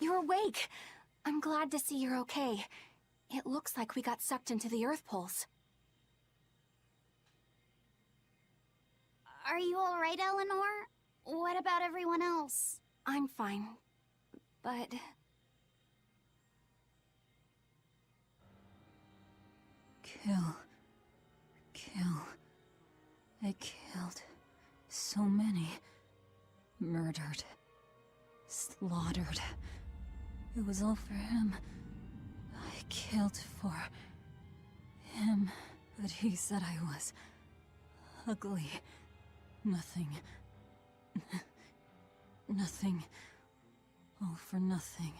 You're awake. I'm glad to see you're okay. It looks like we got sucked into the Earth Pulse. Are you alright, Eleanor? What about everyone else? I'm fine, but... Kill. I killed so many. Murdered. Slaughtered. It was all for him. I killed for him, but he said I was ugly. Nothing. Nothing. All for nothing.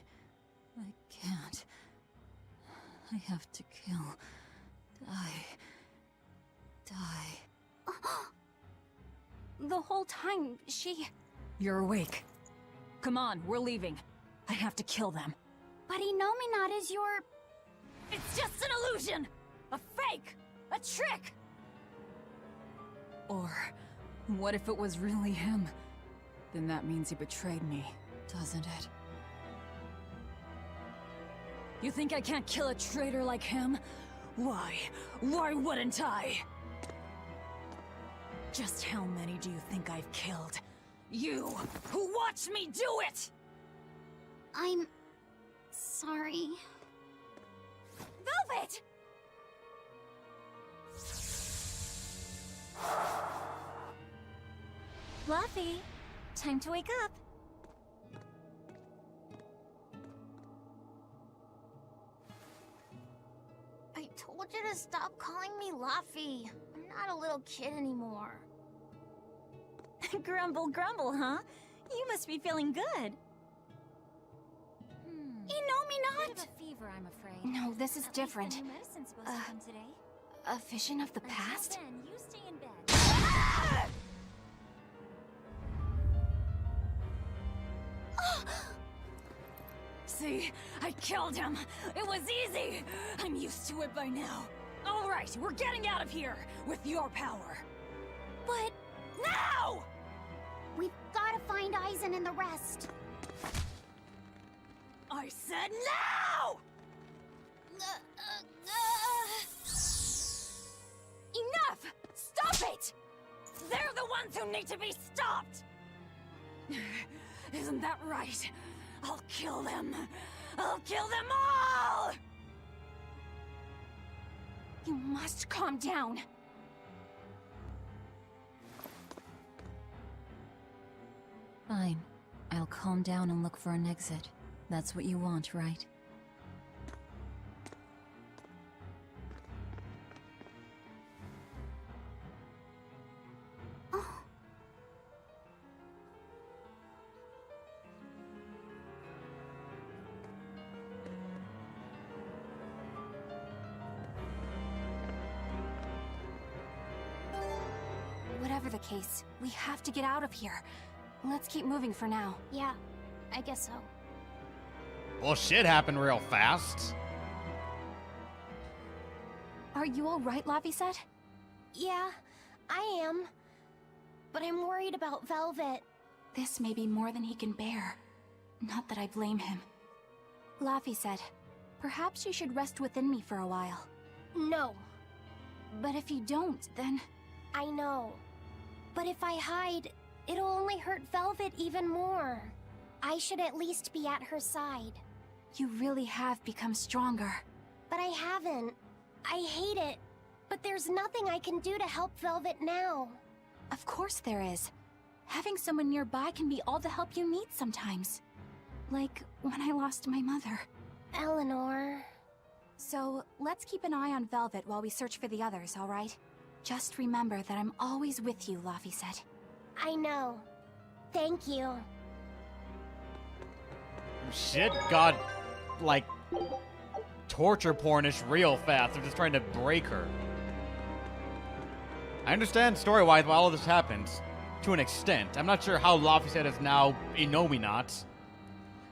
I can't. I have to kill. Die. The whole time, she... You're awake. Come on, we're leaving. I have to kill them. But Inominat is your... It's just an illusion! A fake! A trick! Or, what if it was really him? Then that means he betrayed me, doesn't it? You think I can't kill a traitor like him? Why? Why wouldn't I? Just how many do you think I've killed? You, who watched me do it! I'm... sorry. Velvet! Fluffy, time to wake up. I told you to stop calling me Laphicet. I'm not a little kid anymore. Grumble, grumble, huh? You must be feeling good. Inominat! Bit of a fever, I'm afraid. No, this is different. New medicine's supposed to come today. A vision of the Until past? then, you stay in bed. See? I killed him! It was easy! I'm used to it by now. Alright, we're getting out of here! With your power! But Now! we've gotta find Aizen and the rest. I said now! Enough! Stop it! They're the ones who need to be stopped! Isn't that right? I'll kill them! I'll kill them all! You must calm down. Fine. I'll calm down and look for an exit. That's what you want, right? Whatever the case, we have to get out of here. Let's keep moving for now. Yeah, I guess so. Well, shit happened real fast. Are you alright, Laphicet? Yeah, I am. But I'm worried about Velvet. This may be more than he can bear. Not that I blame him. Laphicet, perhaps you should rest within me for a while. No, But if you don't, then... I know. But if I hide, it'll only hurt Velvet even more. I should at least be at her side. You really have become stronger. But I haven't. I hate it. But there's nothing I can do to help Velvet now. Of course there is. Having someone nearby can be all the help you need sometimes. Like when I lost my mother. Eleanor... So, let's keep an eye on Velvet while we search for the others, alright? Just remember that I'm always with you, Laphicet. I know. Thank you. Shit got, like, torture pornish real fast. They're just trying to break her. I understand story-wise why all of this happens, to an extent. I'm not sure how Laphicet is now Inominat,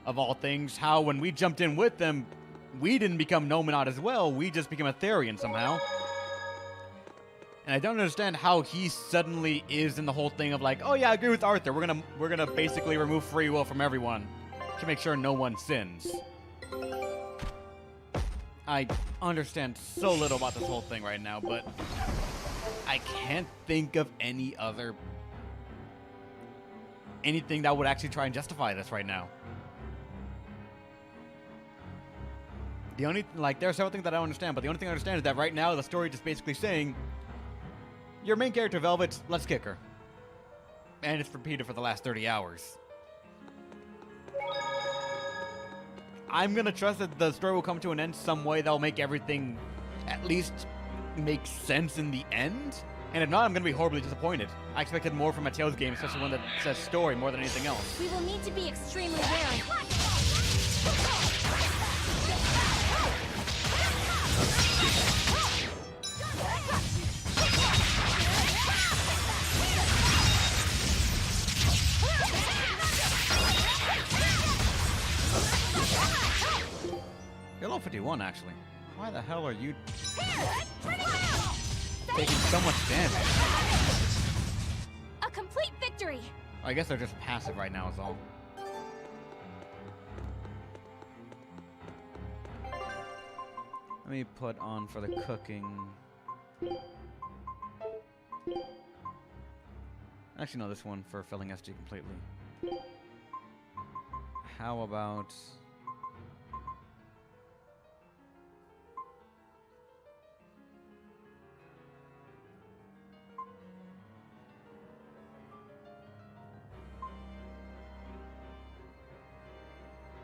of all things. How when we jumped in with them, we didn't become Nominat as well. We just became Etherean somehow. And I don't understand how he suddenly is in the whole thing of like, oh yeah, I agree with Arthur. We're gonna basically remove free will from everyone to make sure no one sins. I understand so little about this whole thing right now, but I can't think of anything that would actually try and justify this right now. The only, like, there are several things that I don't understand, but the only thing I understand is that right now the story just basically saying, your main character, Velvet, let's kick her. And it's repeated for the last 30 hours. I'm gonna trust that the story will come to an end some way that will make everything at least make sense in the end. And if not, I'm gonna be horribly disappointed. I expected more from a Tales game, especially one that says story more than anything else. We will need to be extremely wary. You're level 51, actually. Why the hell are you taking so much damage? A complete victory! I guess they're just passive right now is all. Let me put on for the cooking. Actually, no, this one for filling SG completely. How about...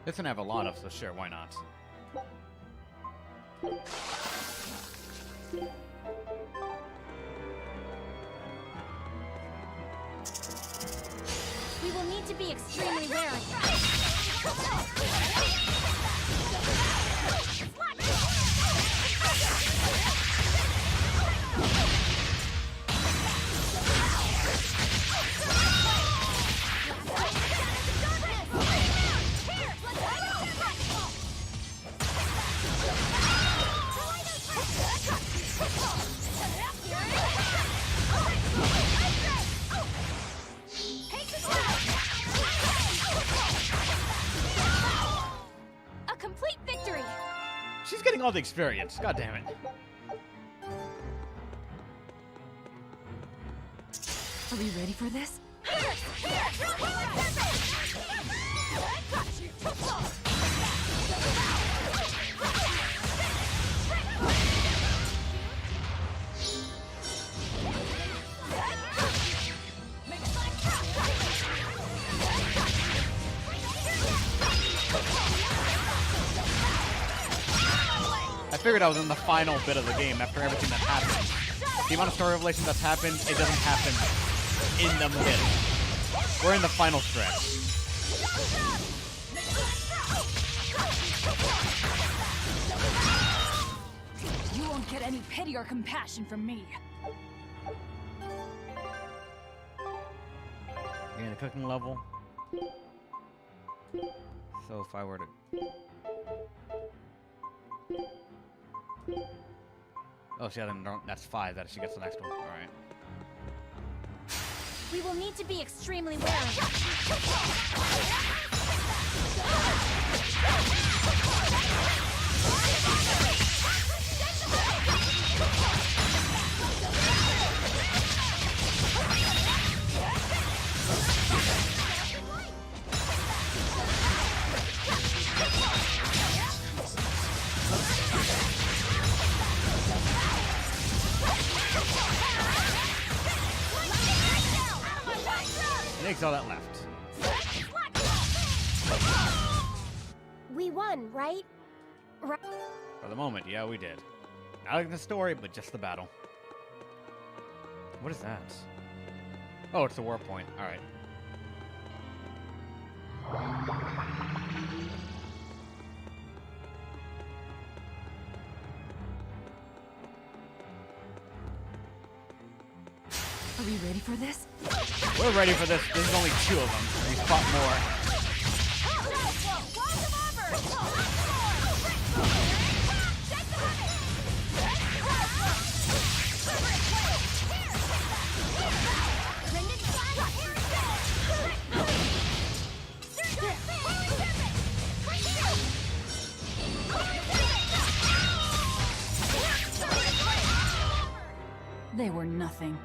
This one I have a lot of, so sure, why not? We will need to be extremely wary. A complete victory! She's getting all the experience. God damn it. Are we ready for this? I figured I was in the final bit of the game after everything that happened. The amount of story revelation that's happened, it doesn't happen in the middle. We're in the final stretch. You won't get any pity or compassion from me. You're in the cooking level. So if I were to... Oh, see, then that's 5. That she gets the next one. All right. We will need to be extremely wary. Takes all that left. We won, right? For the moment, yeah, we did. Not like the story, but just the battle. What is that? Oh, it's the war point. All right. Are we ready for this? We're ready for this. There's only 2 of them. We fought more. nothing.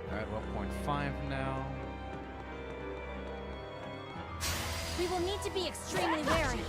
Alright, well, 0.5 now. We will need to be extremely wary.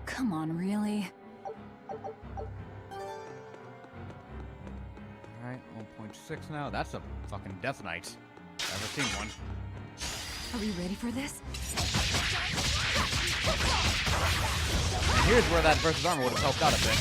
Come on, really? Alright, 1.6 now. That's a fucking Death Knight. Never seen one. Are we ready for this? And here's where that versus armor would have helped out a bit.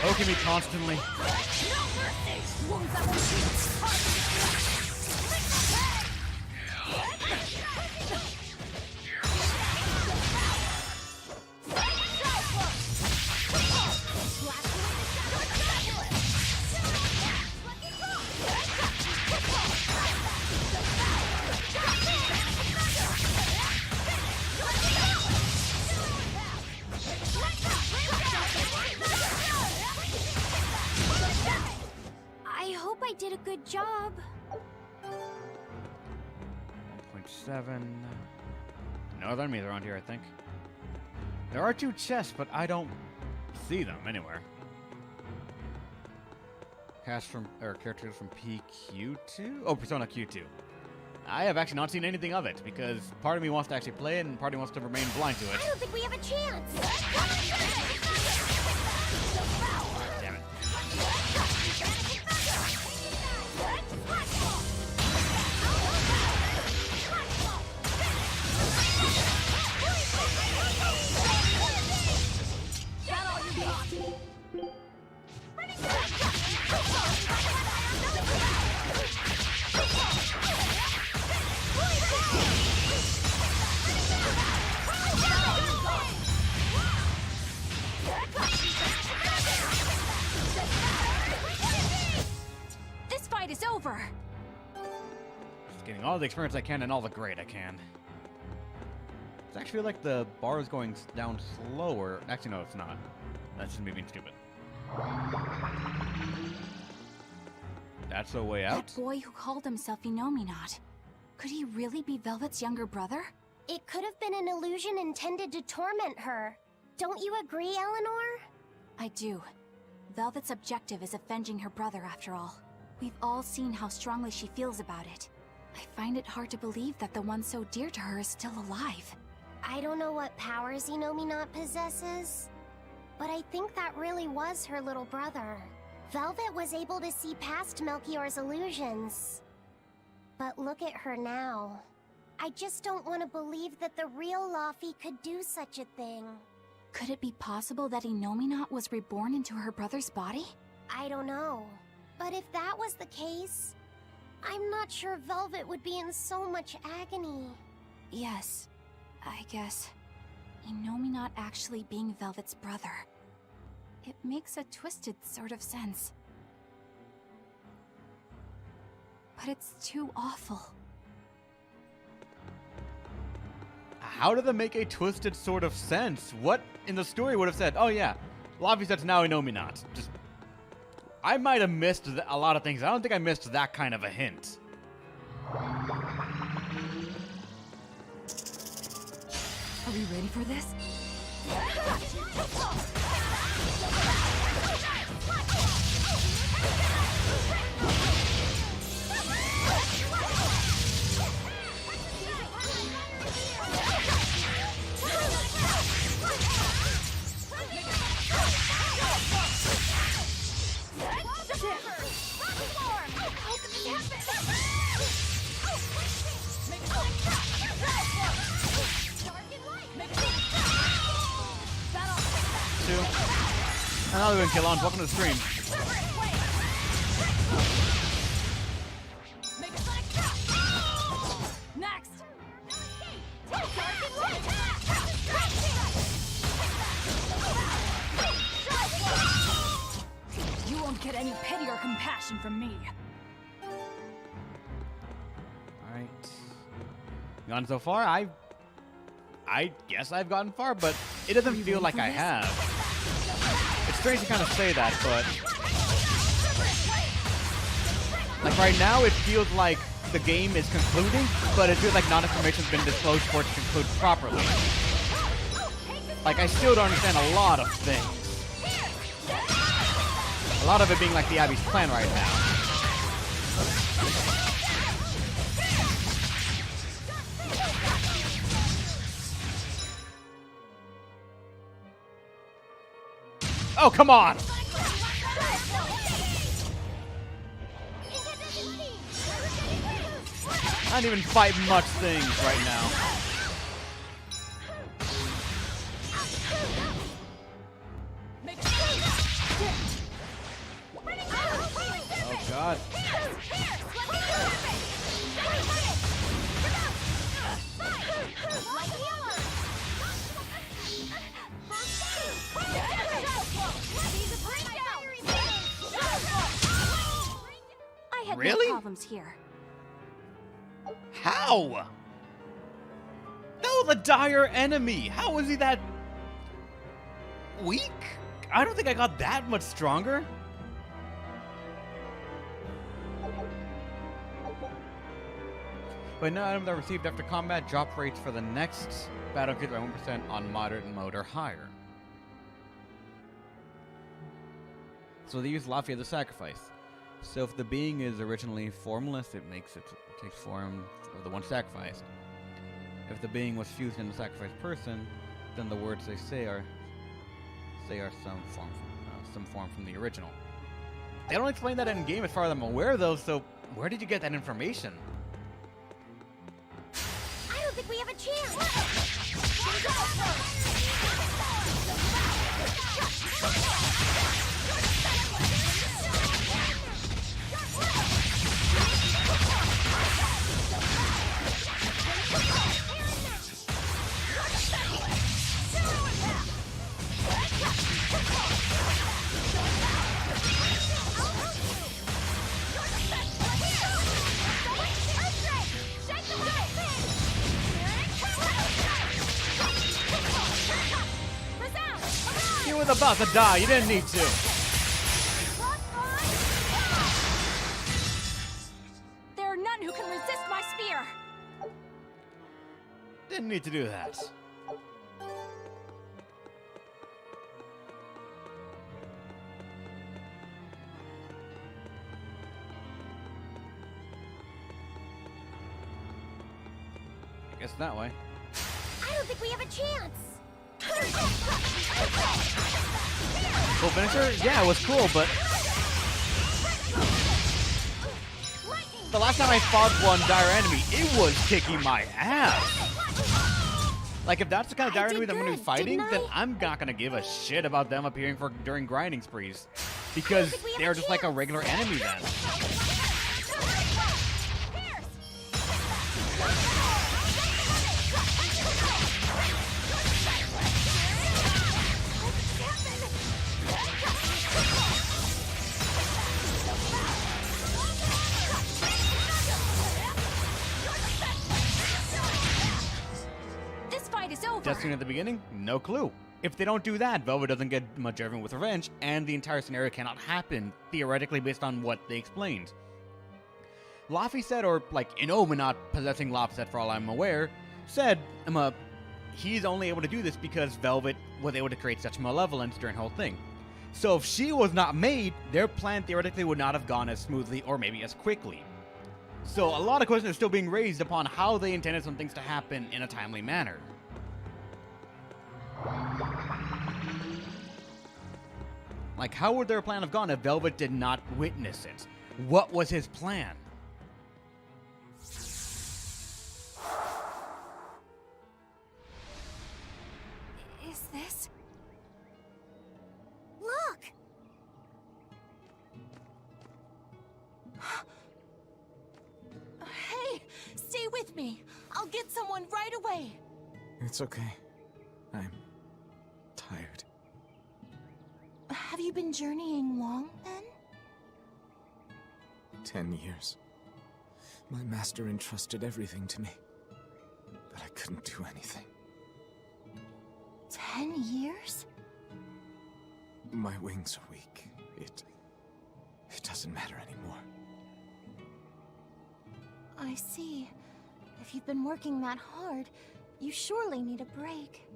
Poking me constantly. I hope I did a good job. 1.7. No other enemies around here, I think. There are 2 chests, but I don't see them anywhere. Cast from, or characters from PQ2? Oh, Persona Q2. I have actually not seen anything of it, because part of me wants to actually play it, and part of me wants to remain blind to it. I don't think we have a chance. Damn it. This fight is over! Just getting all the experience I can and all the grade I can. It's actually like the bar is going down slower. Actually, no, it's not. That's just me being stupid. That's a way out? That boy who called himself Inominat. Could he really be Velvet's younger brother? It could have been an illusion intended to torment her. Don't you agree, Eleanor? I do. Velvet's objective is avenging her brother, after all. We've all seen how strongly she feels about it. I find it hard to believe that the one so dear to her is still alive. I don't know what powers Inominat possesses, but I think that really was her little brother. Velvet was able to see past Melchior's illusions. But look at her now. I just don't want to believe that the real Laphi could do such a thing. Could it be possible that Inominat was reborn into her brother's body? I don't know. But if that was the case, I'm not sure Velvet would be in so much agony. Yes, I guess. Inominat actually being Velvet's brother. It makes a twisted sort of sense. But it's too awful. How did that make a twisted sort of sense? What in the story would have said, oh yeah, Laphicet's now Inominat? Just, I might have missed a lot of things. I don't think I missed that kind of a hint. Are we ready for this? Another one, Killon. Welcome to the stream. information from me. Alright. Gone so far? I guess I've gotten far, but it doesn't feel like I have. It's strange to kind of say that, but... Like, right now, it feels like the game is concluding, but it feels like non-information's been disclosed for it to conclude properly. Like, I still don't understand a lot of things. A lot of it being like the Abbey's plan right now. Oh, come on! I don't even fight much things right now. Oh, God. I had Really? no problems here. How? That was a dire enemy. How was he that weak? I don't think I got that much stronger. But no items are received after combat drop rates for the next battle increase by 1% on moderate mode or higher. So they use Laphicet as a sacrifice. So if the being is originally formless, it takes form of the one sacrificed. If the being was fused in the sacrificed person, then the words they say are some form from the original. They don't explain that in game as far as I'm aware, though. So where did you get that information? I don't think we have a chance. You was about to die. You didn't need to. There are none who can resist my spear. Didn't need to do that. I guess that way. I don't think we have a chance. Cool finisher? Yeah, it was cool, but the last time I fought one dire enemy, it was kicking my ass. Like, if that's the kind of dire enemy that I'm going to be fighting, then I'm not going to give a shit about them appearing during grinding sprees. Because they're just like a regular enemy then. Just at the beginning? No clue. If they don't do that, Velvet doesn't get much everyone with revenge, and the entire scenario cannot happen, theoretically based on what they explained. Laphicet, or like Inoma not possessing Laphicet for all I'm aware, said he's only able to do this because Velvet was able to create such malevolence during the whole thing. So if she was not made, their plan theoretically would not have gone as smoothly or maybe as quickly. So a lot of questions are still being raised upon how they intended some things to happen in a timely manner. Like, how would their plan have gone if Velvet did not witness it? What was his plan? Is this? Look! Hey, stay with me. I'll get someone right away. It's okay. I'm tired. Have you been journeying long, then? 10 years. My master entrusted everything to me, but I couldn't do anything. 10 years? My wings are weak. It doesn't matter anymore. I see. If you've been working that hard, you surely need a break.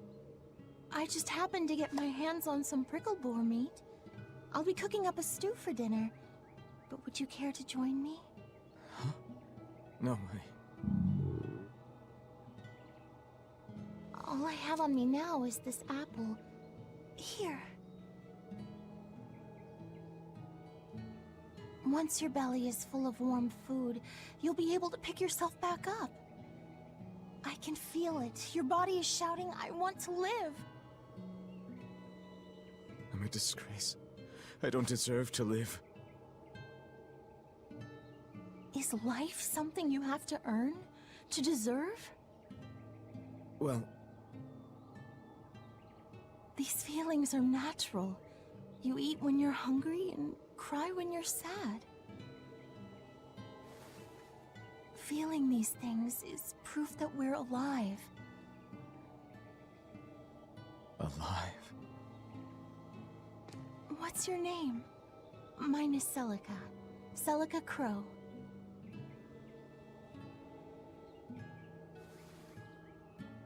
I just happened to get my hands on some prickle boar meat. I'll be cooking up a stew for dinner. But would you care to join me? Huh? No, All I have on me now is this apple. Here. Once your belly is full of warm food, you'll be able to pick yourself back up. I can feel it. Your body is shouting, I want to live. I'm a disgrace. I don't deserve to live. Is life something you have to earn? To deserve? Well, These feelings are natural. You eat when you're hungry and cry when you're sad. Feeling these things is proof that we're alive. alive. What's your name? Mine is Celica. Celica Crow.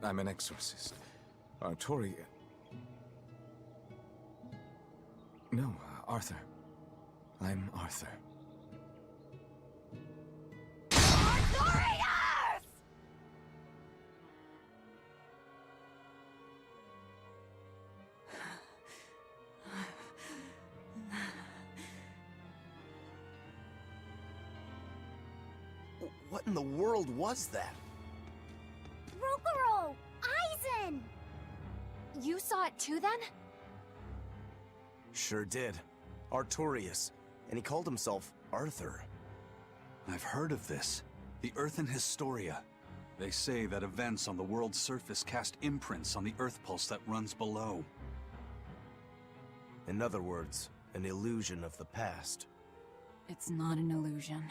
I'm an exorcist. Artori... No, Arthur. I'm Arthur. What in the world was that? Rokuro! Aizen! You saw it too, then? Sure did. Artorius. And he called himself Arthur. I've heard of this. The Earthen Historia. They say that events on the world's surface cast imprints on the Earth pulse that runs below. In other words, an illusion of the past. It's not an illusion.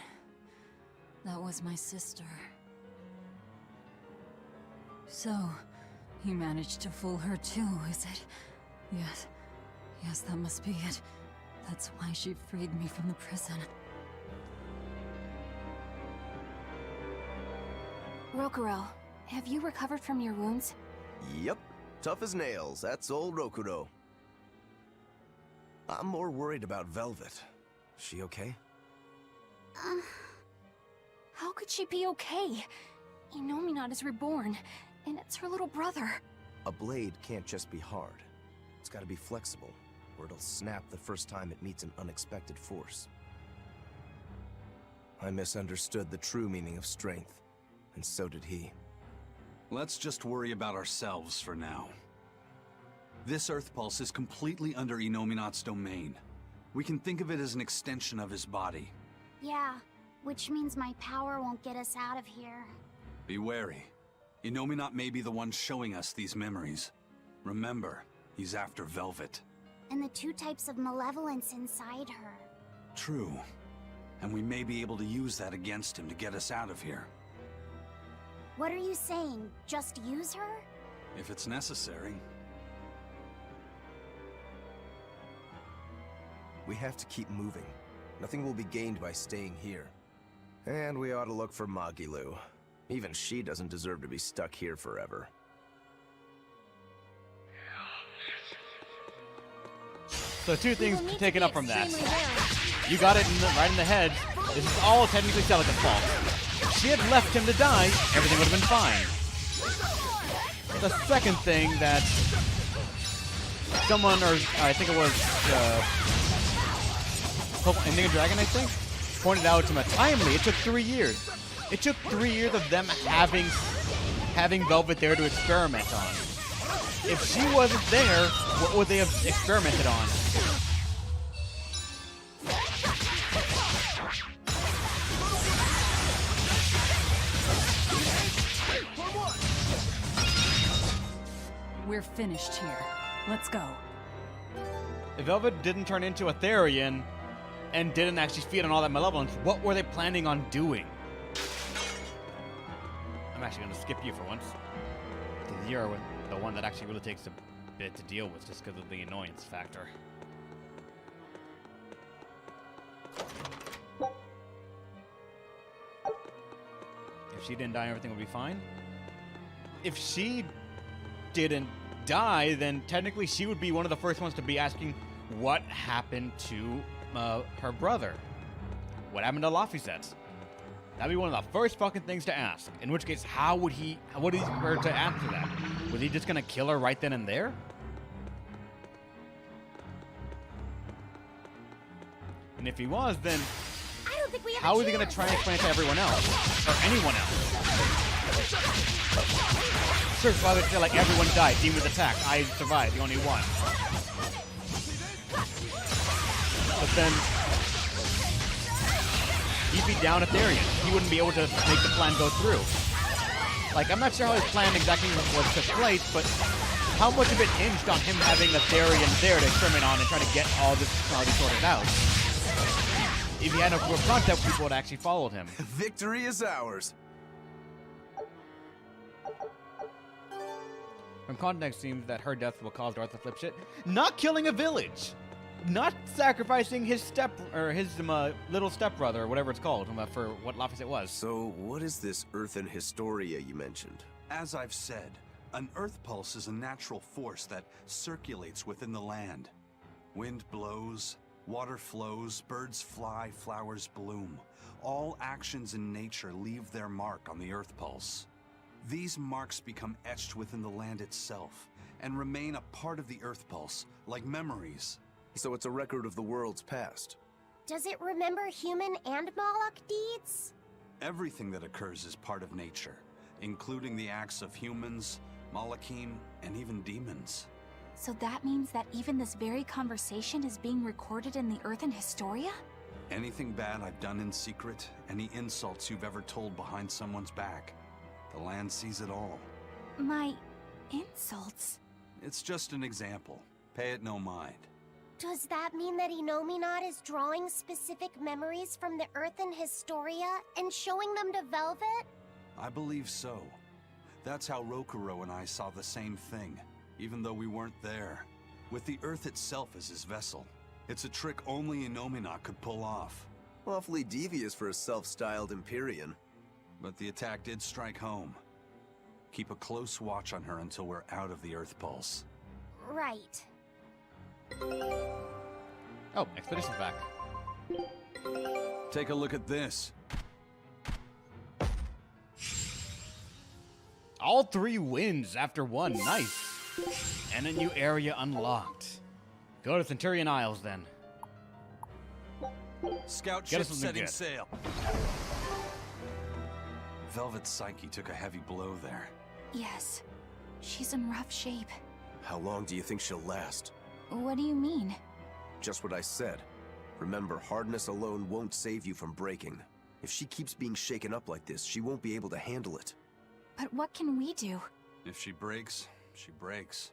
That was my sister. So, you managed to fool her too, is it? Yes, that must be it. That's why she freed me from the prison. Rokuro, have you recovered from your wounds? Yep. Tough as nails. That's old Rokuro. I'm more worried about Velvet. She okay? How could she be okay? Inominat is reborn, and it's her little brother. A blade can't just be hard. It's gotta be flexible, or it'll snap the first time it meets an unexpected force. I misunderstood the true meaning of strength, and so did he. Let's just worry about ourselves for now. This Earth pulse is completely under Inominat's domain. We can think of it as an extension of his body. Yeah, which means my power won't get us out of here. Be wary. Inominat may be the one showing us these memories. Remember, he's after Velvet. And the two types of malevolence inside her. True. And we may be able to use that against him to get us out of here. What are you saying? Just use her? If it's necessary. We have to keep moving. Nothing will be gained by staying here. And we ought to look for Magilu. Even she doesn't deserve to be stuck here forever. So two things taken up from that. You got it right in the head. This is all technically Celica's fault. If she had left him to die, everything would have been fine. The second thing that someone, or I think it was Ending a Dragon, I think, pointed out to me timely, it took 3 years. It took 3 years of them having Velvet there to experiment on. If she wasn't there, what would they have experimented on? We're finished here. Let's go. If Velvet didn't turn into a Therian, and didn't actually feed on all that malevolence, what were they planning on doing? I'm actually going to skip you for once. Because you're the one that actually really takes a bit to deal with just because of the annoyance factor. If she didn't die, everything would be fine. If she didn't die, then technically she would be one of the first ones to be asking what happened to her brother. What happened to Laphicet? That'd be one of the first fucking things to ask. In which case, what is her to answer that? Was he just gonna kill her right then and there? And if he was, then I don't think we have how a is he gonna chance. try and explain it to everyone else? Or anyone else? Sure, Father said like everyone died, demons attacked, I survived, the only one. But then he'd be down at Therian. He wouldn't be able to make the plan go through. Like, I'm not sure how his plan exactly was to place, but how much of it hinged on him having a Therian there to experiment on and try to get all this already sorted out? If he had enough real contact, people would actually followed him. Victory is ours. From context, seems that her death will cause Darth to flip shit. Not killing a village, not sacrificing his little stepbrother or whatever it's called for what Laphicet was. So, what is this earthen hysteria you mentioned? As I've said, an earth pulse is a natural force that circulates within the land. Wind blows, water flows, birds fly, flowers bloom. All actions in nature leave their mark on the earth pulse. These marks become etched within the land itself and remain a part of the earth pulse, like memories. So it's a record of the world's past. Does it remember human and Moloch deeds? Everything that occurs is part of nature, including the acts of humans, Malachim, and even demons. So that means that even this very conversation is being recorded in the Earthen Historia? Anything bad I've done in secret, any insults you've ever told behind someone's back, the land sees it all. My insults? It's just an example. Pay it no mind. Does that mean that Inominat is drawing specific memories from the Earthen Historia and showing them to Velvet? I believe so. That's how Rokuro and I saw the same thing, even though we weren't there. With the Earth itself as his vessel. It's a trick only Inominat could pull off. Awfully devious for a self-styled Empyrean. But the attack did strike home. Keep a close watch on her until we're out of the Earth Pulse. Right. Oh, Expedition's back. Take a look at this. All 3 wins after 1. Nice. And a new area unlocked. Go to Centurion Isles then. Scout Get ship us something setting good. sail. Velvet's psyche took a heavy blow there. Yes. She's in rough shape. How long do you think she'll last? What do you mean? Just what I said. Remember, hardness alone won't save you from breaking. If she keeps being shaken up like this, she won't be able to handle it. But what can we do? If she breaks, she breaks.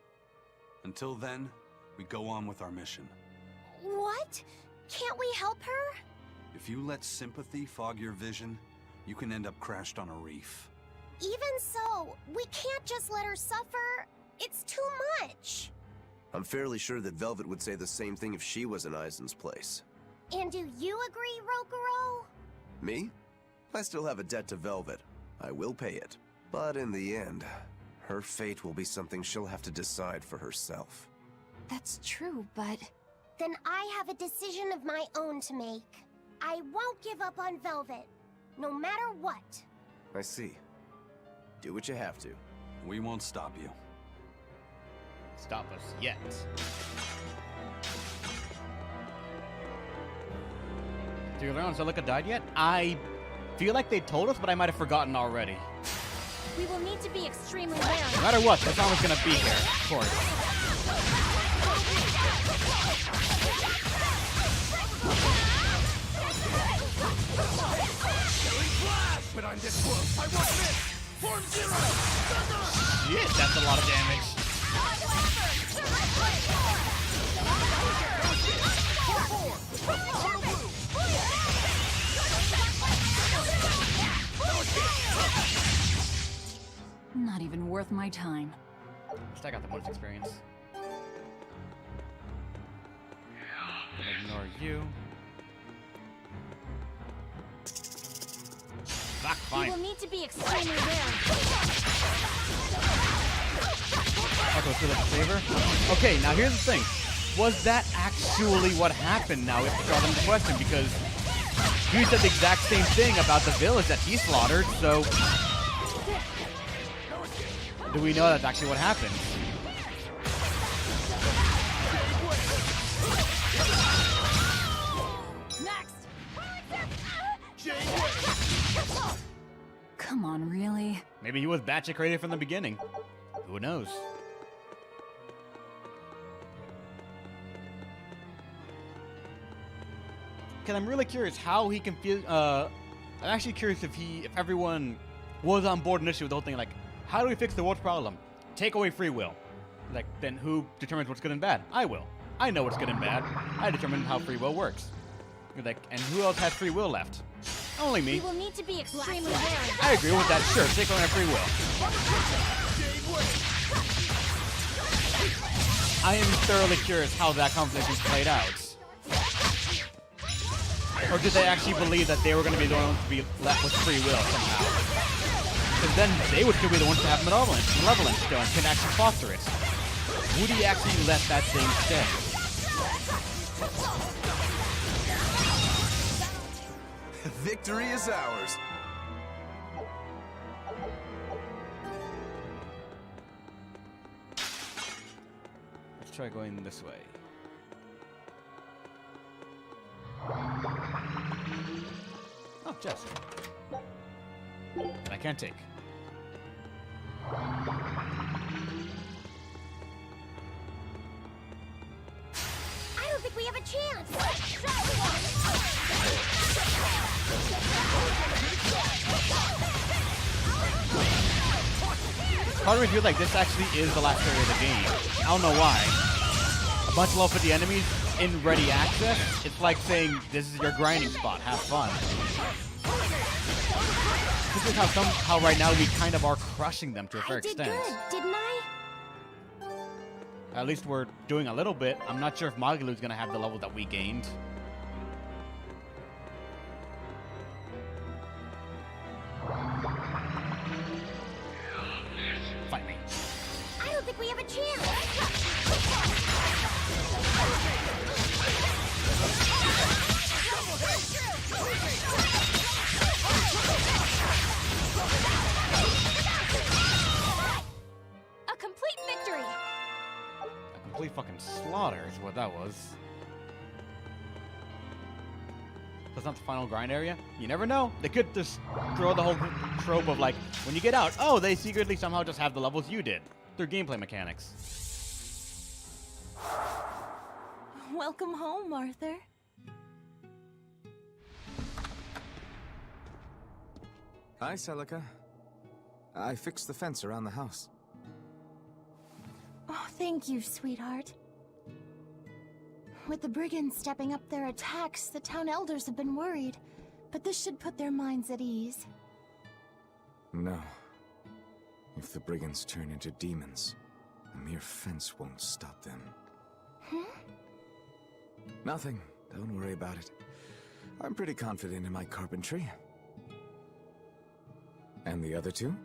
Until then, we go on with our mission. What? Can't we help her? If you let sympathy fog your vision, you can end up crashed on a reef. Even so, we can't just let her suffer. It's too much. I'm fairly sure that Velvet would say the same thing if she was in Eisen's place. And do you agree, Rokuro? Me? I still have a debt to Velvet. I will pay it. But in the end, her fate will be something she'll have to decide for herself. That's true, but... Then I have a decision of my own to make. I won't give up on Velvet, no matter what. I see. Do what you have to. We won't stop you. Stop us yet. Do you learn on Celica died yet? I feel like they told us, but I might have forgotten already. We will need to be extremely wary. No matter what, this armor's gonna be here, of course. Shit, that's a lot of damage. not even worth my time. I got the most experience. Ignore you. Back, fine. You will need to be extremely wary. Okay, let's do that favor. Okay, now here's the thing. Was that actually what happened? Now we have to draw them the question, because you said the exact same thing about the village that he slaughtered, so do we know that's actually what happened? Come on, really? Maybe he was batshit crazy from the beginning. Who knows? Because I'm really curious how he can feel. I'm actually curious if everyone was on board initially with the whole thing. Like, how do we fix the world's problem? Take away free will. Like, then who determines what's good and bad? I will. I know what's good and bad. I determine how free will works. Like, and who else has free will left? Only me. You will need to be extremely wary. I agree with that. Sure, take away my free will. I am thoroughly curious how that conversation played out. Or did they actually believe that they were going to be the ones to be left with free will somehow? Because then they would still be the ones to have malevolence still and can actually foster it. Would he actually let that thing stay? Victory is ours. Let's try going this way. Oh, chest. I can't take. I don't think we have a chance. Part of me feels like this actually is the last area of the game. I don't know why. A bunch of level 50 enemies in ready access. It's like saying, this is your grinding spot, have fun. This is how right now we kind of are crushing them to a fair extent. I did good, didn't I? At least we're doing a little bit. I'm not sure if Magilu's gonna have the level that we gained. Fight me. I don't think we have a chance. A complete victory. A complete fucking slaughter is what that was. That's not the final grind area? You never know. They could just throw the whole trope of like, when you get out, oh, they secretly somehow just have the levels you did. Through gameplay mechanics. Welcome home, Arthur. Hi, Celica. I fixed the fence around the house. Oh, thank you, sweetheart. With the brigands stepping up their attacks, the town elders have been worried. But this should put their minds at ease. No. If the brigands turn into demons, a mere fence won't stop them. Nothing. Don't worry about it. I'm pretty confident in my carpentry. And the other two?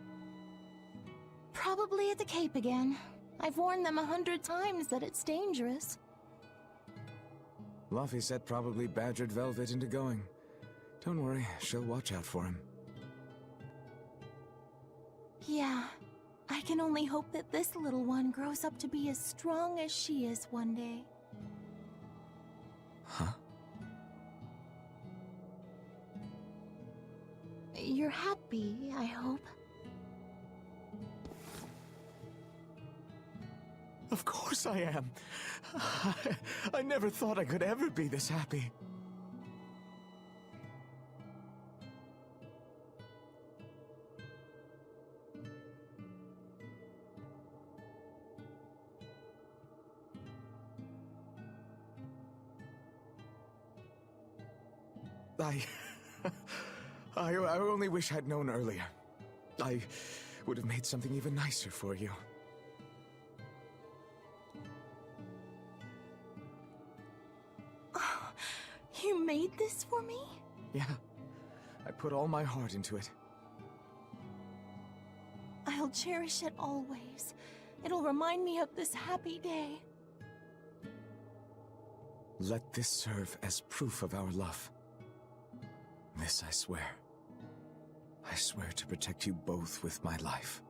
Probably at the Cape again. I've warned them 100 times that it's dangerous. Laphicet probably badgered Velvet into going. Don't worry, she'll watch out for him. Yeah. I can only hope that this little one grows up to be as strong as she is one day. Huh? You're happy, I hope. Of course I am. I never thought I could ever be this happy. I only wish I'd known earlier. would have made something even nicer for you. You made this for me? Yeah, I put all my heart into it. I'll cherish it always. It'll remind me of this happy day. Let this serve as proof of our love. This I swear. I swear to protect you both with my life.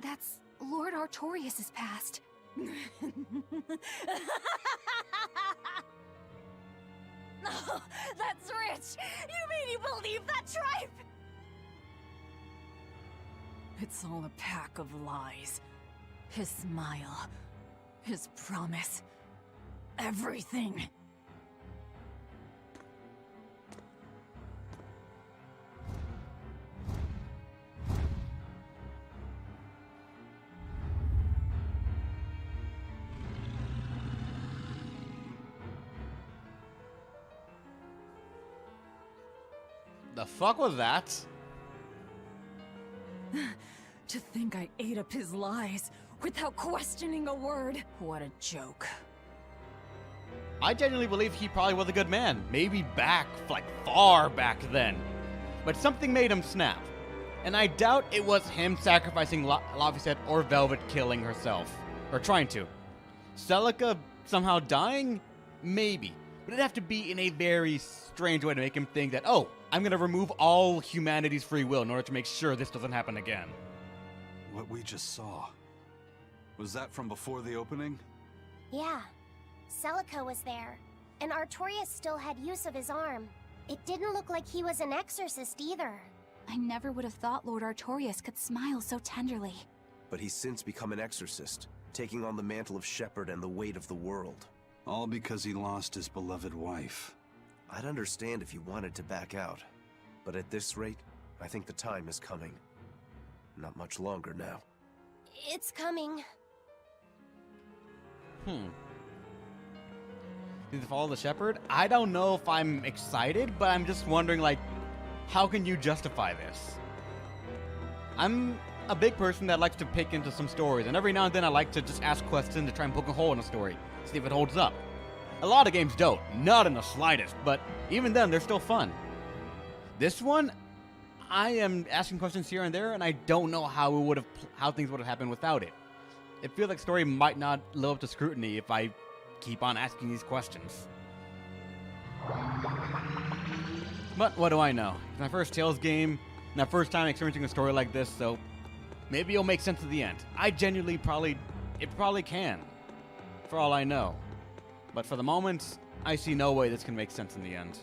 That's Lord Artorias' past. Oh, that's rich! You made you believe that tripe! It's all a pack of lies. His smile, his promise, everything. The fuck was that? To think I ate up his lies without questioning a word. What a joke. I genuinely believe he probably was a good man. Maybe back, like far back then. But something made him snap. And I doubt it was him sacrificing Laphicet or Velvet killing herself. Or trying to. Celica somehow dying? Maybe. But it'd have to be in a very strange way to make him think that, oh, I'm gonna remove all humanity's free will in order to make sure this doesn't happen again. What we just saw. Was that from before the opening? Yeah. Celica was there, and Artorias still had use of his arm. It didn't look like he was an exorcist either. I never would have thought Lord Artorias could smile so tenderly. But he's since become an exorcist, taking on the mantle of shepherd and the weight of the world. All because he lost his beloved wife. I'd understand if you wanted to back out. But at this rate, I think the time is coming. Not much longer now. It's coming. Need to follow the shepherd? I don't know if I'm excited, but I'm just wondering, like, how can you justify this? I'm a big person that likes to pick into some stories, and every now and then I like to just ask questions to try and poke a hole in a story, see if it holds up. A lot of games don't, not in the slightest, but even then, they're still fun. This one, I am asking questions here and there, and I don't know how things would have happened without it. It feels like story might not live up to scrutiny if I keep on asking these questions. But what do I know? It's my first Tales game, my first time experiencing a story like this, so maybe it'll make sense at the end. I genuinely probably can, for all I know. But for the moment, I see no way this can make sense in the end.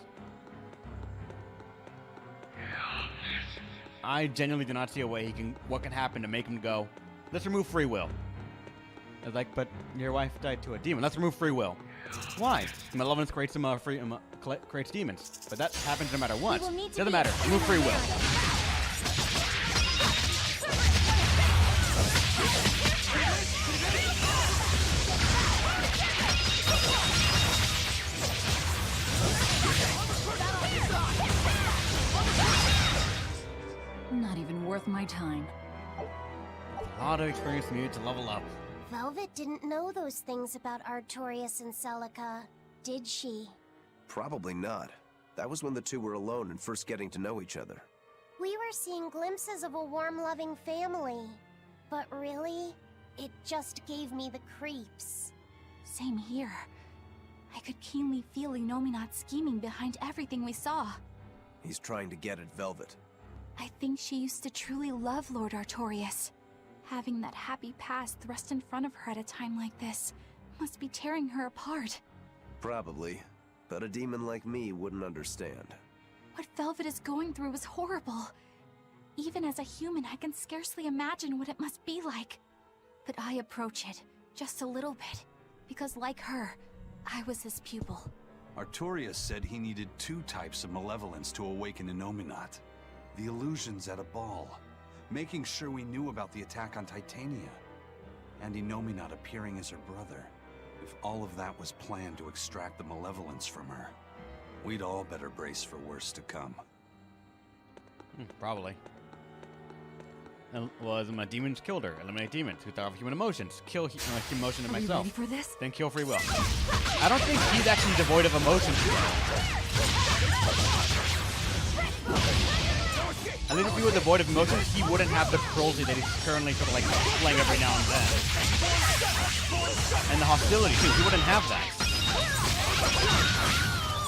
I genuinely do not see a way what can happen to make him go, let's remove free will. I was like, but your wife died to a demon. Let's remove free will. Why? Malevolence creates creates demons, but that happens no matter what. Doesn't matter. Remove free will. Not even worth my time. A lot of experience needed to level up. Velvet didn't know those things about Artorias and Celica, did she? Probably not. That was when the two were alone and first getting to know each other. We were seeing glimpses of a warm, loving family. But really, it just gave me the creeps. Same here. I could keenly feel Inominat scheming behind everything we saw. He's trying to get at Velvet. I think she used to truly love Lord Artorias. Having that happy past thrust in front of her at a time like this must be tearing her apart. Probably. But a demon like me wouldn't understand. What Velvet is going through is horrible. Even as a human, I can scarcely imagine what it must be like. But I approach it, just a little bit, because like her, I was his pupil. Artorias said he needed 2 types of malevolence to awaken Inominat. The illusions at a ball, making sure we knew about the attack on Titania, and Inominat appearing as her brother. If all of that was planned to extract the malevolence from her, we'd all better brace for worse to come. Probably. Well, my demons killed her. Eliminate demons who thrive off human emotions. Kill human emotion in Are you myself. ready for this? Then kill free will. I don't think he's actually devoid of emotions. I think if he was devoid of emotions, he wouldn't have the cruelty that he's currently sort of like displaying every now and then. And the hostility too. He wouldn't have that.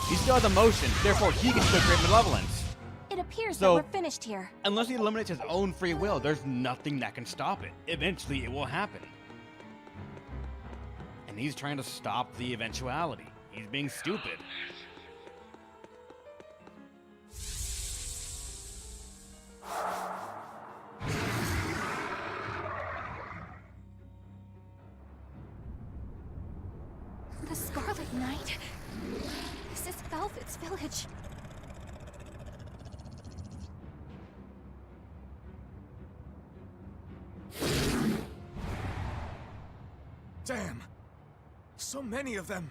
He still has emotions, therefore he can still create malevolence. It appears So- that we're finished here. Unless he eliminates his own free will, there's nothing that can stop it. Eventually, it will happen. And he's trying to stop the eventuality. He's being stupid. The Scarlet Knight. This is Velvet's village. Damn! So many of them!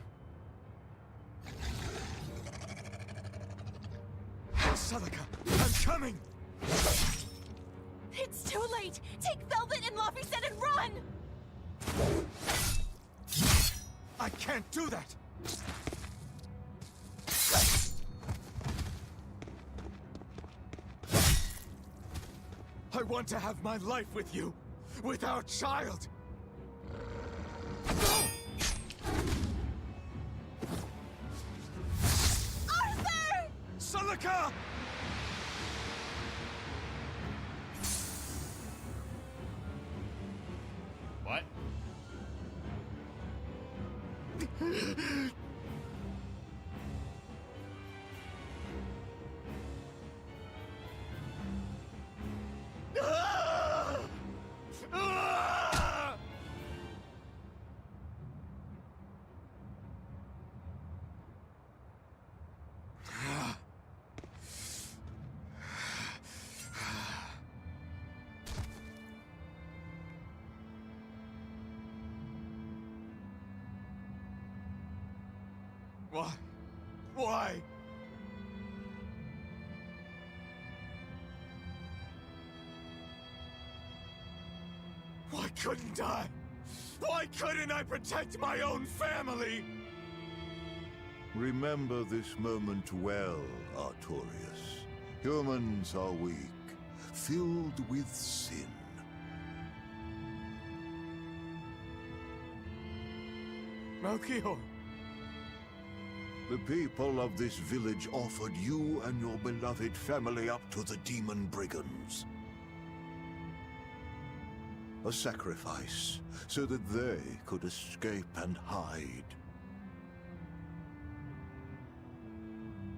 Celica, I'm coming! It's too late! Take Velvet and Laphicet and run! I can't do that! I want to have my life with you, with our child! Arthur! Celica! What? Why? Why? Why couldn't I? Why couldn't I protect my own family? Remember this moment well, Artorias. Humans are weak, filled with sin. Melchior, The people of this village offered you and your beloved family up to the demon brigands. A sacrifice, so that they could escape and hide.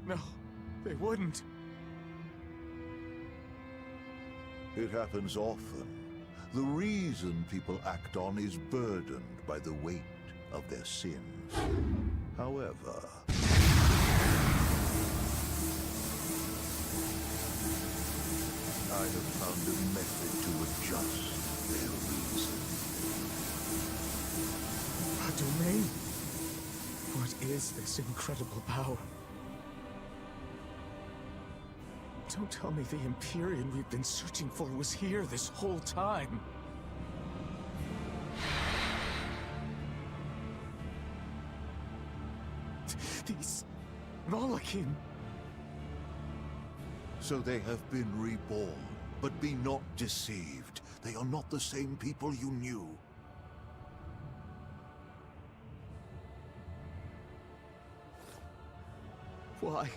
no, they wouldn't. It happens often. The reason people act on is burdened by the weight of their sins. However, I have found a method to adjust their reason. A domain? What is this incredible power? Don't tell me the Empyrean we've been searching for was here this whole time. These Malachim. So they have been reborn, but be not deceived. They are not the same people you knew. Why?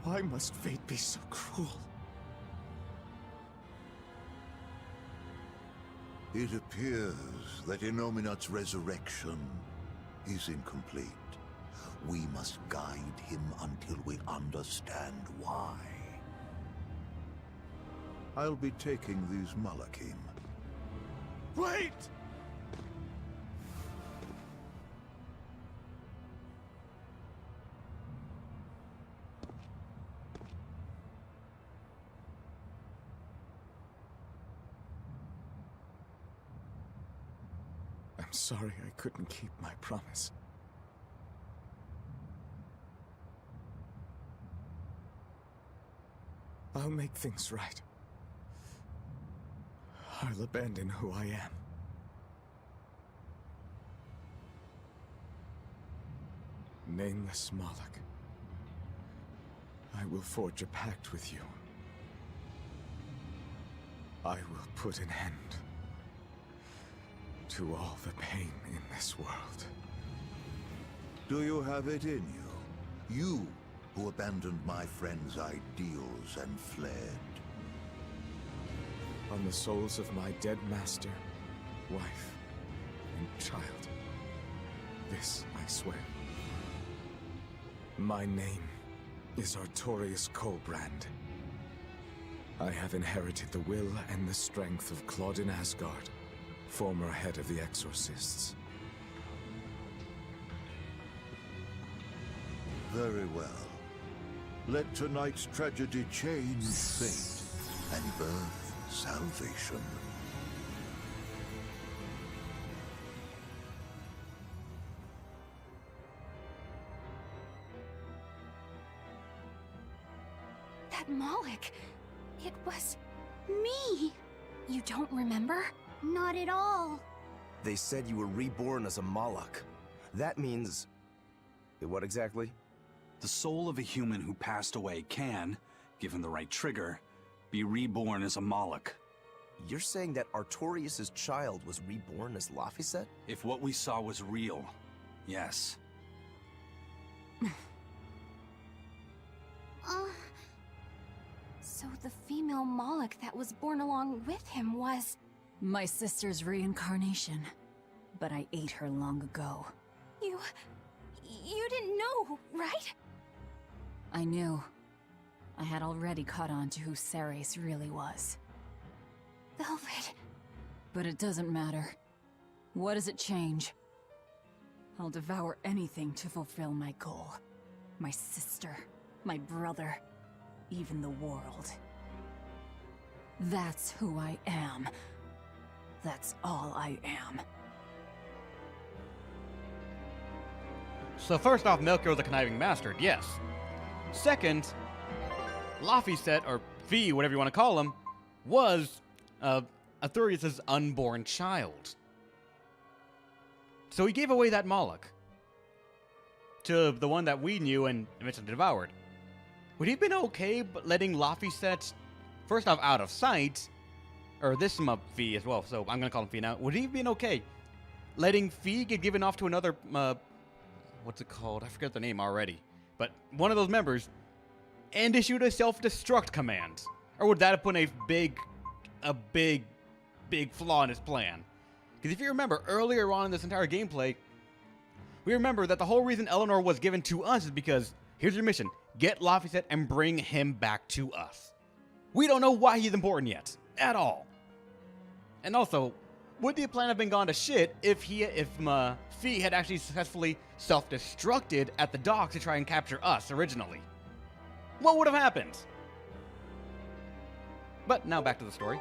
Why must fate be so cruel? It appears that Innominat's resurrection is incomplete. We must guide him until we understand why. I'll be taking these Malachim. Wait! I'm sorry I couldn't keep my promise. I'll make things right. I'll abandon who I am. Nameless Moloch, I will forge a pact with you. I will put an end to all the pain in this world. Do you have it in you? You who abandoned my friend's ideals and fled. On the souls of my dead master, wife, and child. This I swear. My name is Artorius Colbrand. I have inherited the will and the strength of Claudin Asgard, former head of the Exorcists. Very well. Let tonight's tragedy change fate and birth salvation. That Moloch, it was me. You don't remember? Not at all. They said you were reborn as a Moloch. That means... what exactly? The soul of a human who passed away can, given the right trigger, be reborn as a Moloch. You're saying that Artorius' child was reborn as Laphicet? If what we saw was real, yes. So the female Moloch that was born along with him was... My sister's reincarnation. But I ate her long ago. You didn't know, right? I knew. I had already caught on to who Ceres really was. Velvet. But it doesn't matter. What does it change? I'll devour anything to fulfill my goal. My sister, my brother, even the world. That's who I am. That's all I am. So first off, Melchior the Conniving Bastard, yes. Second, Laphicet, or Fee, whatever you want to call him, was Artorius' unborn child. So he gave away that Moloch to the one that we knew and eventually devoured. Would he have been okay letting Laphicet, first off, out of sight, or this is Fee as well, so I'm going to call him Fee now. Would he have been okay letting Fee get given off to another, what's it called? I forget the name already. But one of those members, and issued a self-destruct command? Or would that have put a big flaw in his plan? Because if you remember, earlier on in this entire gameplay, we remember that the whole reason Eleanor was given to us is because, here's your mission, get Laphicet and bring him back to us. We don't know why he's important yet, at all. And also, would the plan have been gone to shit if Fee had actually successfully self-destructed at the docks to try and capture us originally? What would have happened? But now back to the story.